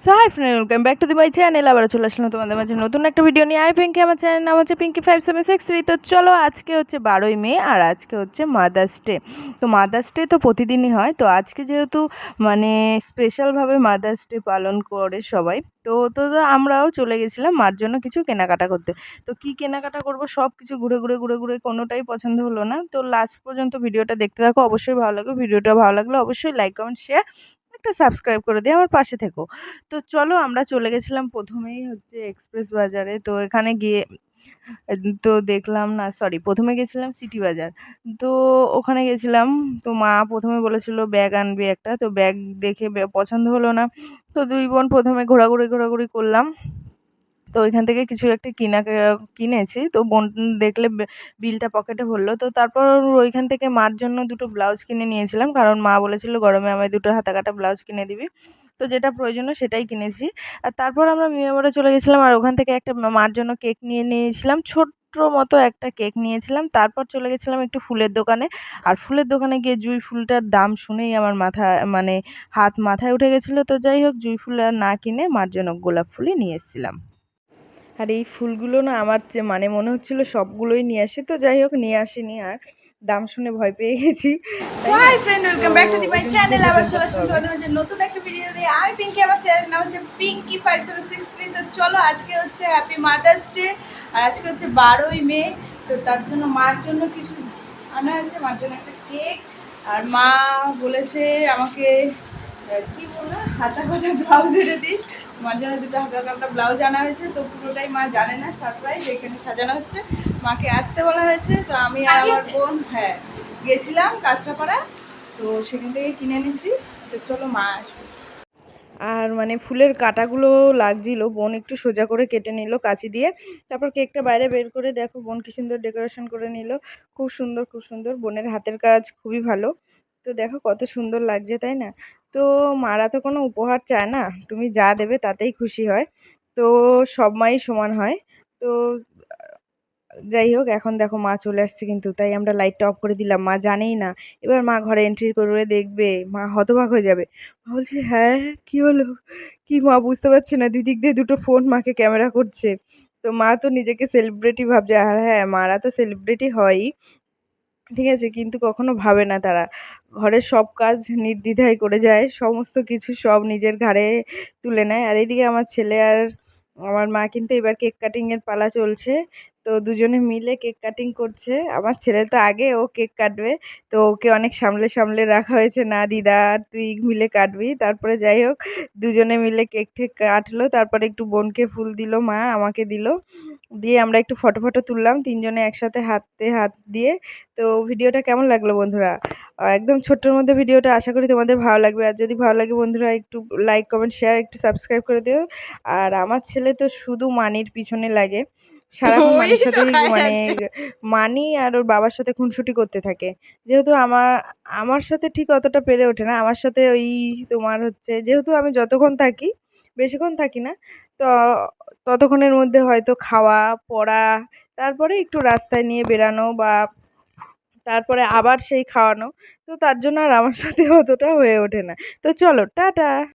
So hi friend, welcome back to the my channel. আবার চলে আসলাম তোমাদের মাঝে নতুন একটা ভিডিও নিয়ে। আই পিঙ্কি, আমার চ্যানেল নাম হচ্ছে Pinky5763। তো চলো, আজকে হচ্ছে 12ই মে আর আজকে হচ্ছে মাদার্স ডে। তো মাদার্স ডে তো প্রতিদিনই হয়, তো আজকে যেহেতু মানে স্পেশালভাবে মাদার্স ডে পালন করে সবাই, তো তো তো আমরাও চলে গেছিলাম মার জন্য কিছু কেনাকাটা করতে। তো কি কেনাকাটা করব সব কিছু ঘুরে ঘুরে ঘুরে ঘুরে কোনোটাই পছন্দ হলো না। তো লাস্ট পর্যন্ত ভিডিওটা দেখতে থাকো, অবশ্যই ভালো লাগবে। ভিডিওটা ভালো লাগলে অবশ্যই লাইক কমেন্ট শেয়ার একটা সাবস্ক্রাইব করে দিয়ে আমার পাশে থেকো। তো চলো, আমরা চলে গেছিলাম প্রথমেই হচ্ছে এক্সপ্রেস বাজারে। তো এখানে গিয়ে তো দেখলাম না, সরি, প্রথমে গেছিলাম সিটি বাজার। তো ওখানে গেছিলাম। তো মা প্রথমে বলেছিল ব্যাগ আনবি একটা, তো ব্যাগ দেখে পছন্দ হলো না। তো দুই বোন প্রথমে ঘোরাঘুরি ঘোরাঘুরি করলাম। তো ওইখান থেকে কিছু একটা কিনেছি। তো বোন দেখলে বিলটা পকেটে ভরলো। তো তারপর ওইখান থেকে মার জন্য দুটো ব্লাউজ কিনে নিয়েছিলাম, কারণ মা বলেছিল গরমে আমায় দুটো হাতা কাটা ব্লাউজ কিনে দিবি। তো যেটা প্রয়োজনীয় সেটাই কিনেছি। আর তারপর আমরা মিয়ামরে চলে গেছিলাম, আর ওখান থেকে একটা মার জন্য কেক নিয়ে নিয়েছিলাম, ছোট্ট মতো একটা কেক নিয়েছিলাম। তারপর চলে গেছিলাম একটু ফুলের দোকানে। আর ফুলের দোকানে গিয়ে জুঁই ফুলটার দাম শুনেই আমার মাথা মানে মাথায় উঠে গেছিলো। তো যাই হোক, জুঁই ফুল আর না কিনে মার জন্য গোলাপ ফুলই নিয়ে এসেছিলাম। আর এই ফুলগুলো না আমার যে মনে হচ্ছিল সবগুলোই নিয়ে আসি, তো যাই হোক নিয়ে আসিনি। আর দাম শুনে ভয় পেয়ে গেছি। Hi friend, welcome back to the my channel. আবার চলে আসলাম তোমাদের মাঝে নতুন একটা ভিডিও নিয়ে। আমি পিঙ্কি, আমার চ্যানেল নাম হচ্ছে Pinky5763। তো চলো, আজকে হচ্ছে হ্যাপি মাদার্স ডে আর আজকে হচ্ছে 12ই মে। তো তার জন্য মার জন্য কিছু আনা হয়েছে, মার জন্য একটা কেক। আর মা বলেছে আমাকে কি বললো, হাতা কাটা ব্লাউজ এনে দিস। মার জন্য দুটো হাতা কাটা ব্লাউজ আনা হয়েছে। তো পুরোটাই মা জানে না, সারপ্রাইজ। এখানে সাজানো হচ্ছে, মাকে আসতে বলা হয়েছে। তো আমি আর আমার বোন গেছিলাম কাঁচরাপাড়া, তো সেখান থেকে কিনে এনেছি। তো চলো, মা আসবে। আর ফুলের কাঁটাগুলো লাগছিল, বোন একটু সোজা করে কেটে নিল কাঁচি দিয়ে। তারপর কেকটা বাইরে বের করে দেখো বোন কি সুন্দর ডেকোরেশন করে নিল। খুব সুন্দর, খুব সুন্দর। বোনের হাতের কাজ খুবই ভালো। তো দেখো কত সুন্দর লাগছে, তাই না? তো মারা তো কোনো উপহার চায় না, তুমি যা দেবে তাতেই খুশি হয়। তো সব মাই সমান হয়। তো যাই হোক, এখন দেখো মা চলে আসছে, কিন্তু তাই আমরা লাইটটা অফ করে দিলাম। মা জানেই না। এবার মা ঘরে এন্ট্রি করে দেখবে, মা হতবাক হয়ে যাবে। মা বলছে, হ্যাঁ, কি হলো? কি মা বুঝতে পারছে না, দুই দিক দিয়ে দুটো ফোন মাকে ক্যামেরা করছে। তো মা তো নিজেকে সেলিব্রিটি ভাবছে। আর হ্যাঁ, মারা তো সেলিব্রিটি হয়ই, ঠিক আছে, কিন্তু কখনো ভাবে না তারা ঘরের সব কাজ নির্দ্বিধায় করে যায়, সমস্ত কিছু সব নিজের ঘাড়ে তুলে নেয়। আর এইদিকে আমার ছেলে আর আমার মা কিন্তু এবার কেক কাটিং এর পালা চলছে। তো দুজনে মিলে কেক কাটিং করছে। আমার ছেলে তো আগে ও কেক কাটবে, তো ওকে অনেক সামলে সামলে রাখা হয়েছে, না দিদা আর তুই মিলে কাটবি। তারপরে যাই হোক, দুজনে মিলে কেক ঠেক কাটলো। তারপরে একটু বোনকে ফুল দিল, মা আমাকে দিল। দিয়ে আমরা একটু ফটো ফটো তুললাম তিনজনে একসাথে হাতে হাত দিয়ে। তো ভিডিওটা কেমন লাগলো বন্ধুরা? একদম ছোট্টর মধ্যে ভিডিওটা, আশা করি তোমাদের ভালো লাগবে। আর যদি ভালো লাগে বন্ধুরা, একটু লাইক কমেন্ট শেয়ার একটু সাবস্ক্রাইব করে দিও। আর আমার ছেলে তো শুধু মানির পিছনে লাগে, সারাক্ষণ ওই মানির সাথেই দেখা যাচ্ছে। মানি আর ওর বাবার সাথে খুনসুটি করতে থাকে। যেহেতু আমার সাথে ঠিক অতটা পেরে ওঠে না। আমার সাথে ওই তোমার হচ্ছে, যেহেতু আমি যতক্ষণ থাকি, বেশিক্ষণ থাকি না, তো ততক্ষণের মধ্যে হয়তো খাওয়া, পড়া, তারপরে একটু রাস্তায় নিয়ে বেরানো, বা তারপরে আবার সেই খাওয়ানো। তো তার জন্য আর আমার সাথে অতটা হয়ে ওঠে না। তো চলো, টাটা।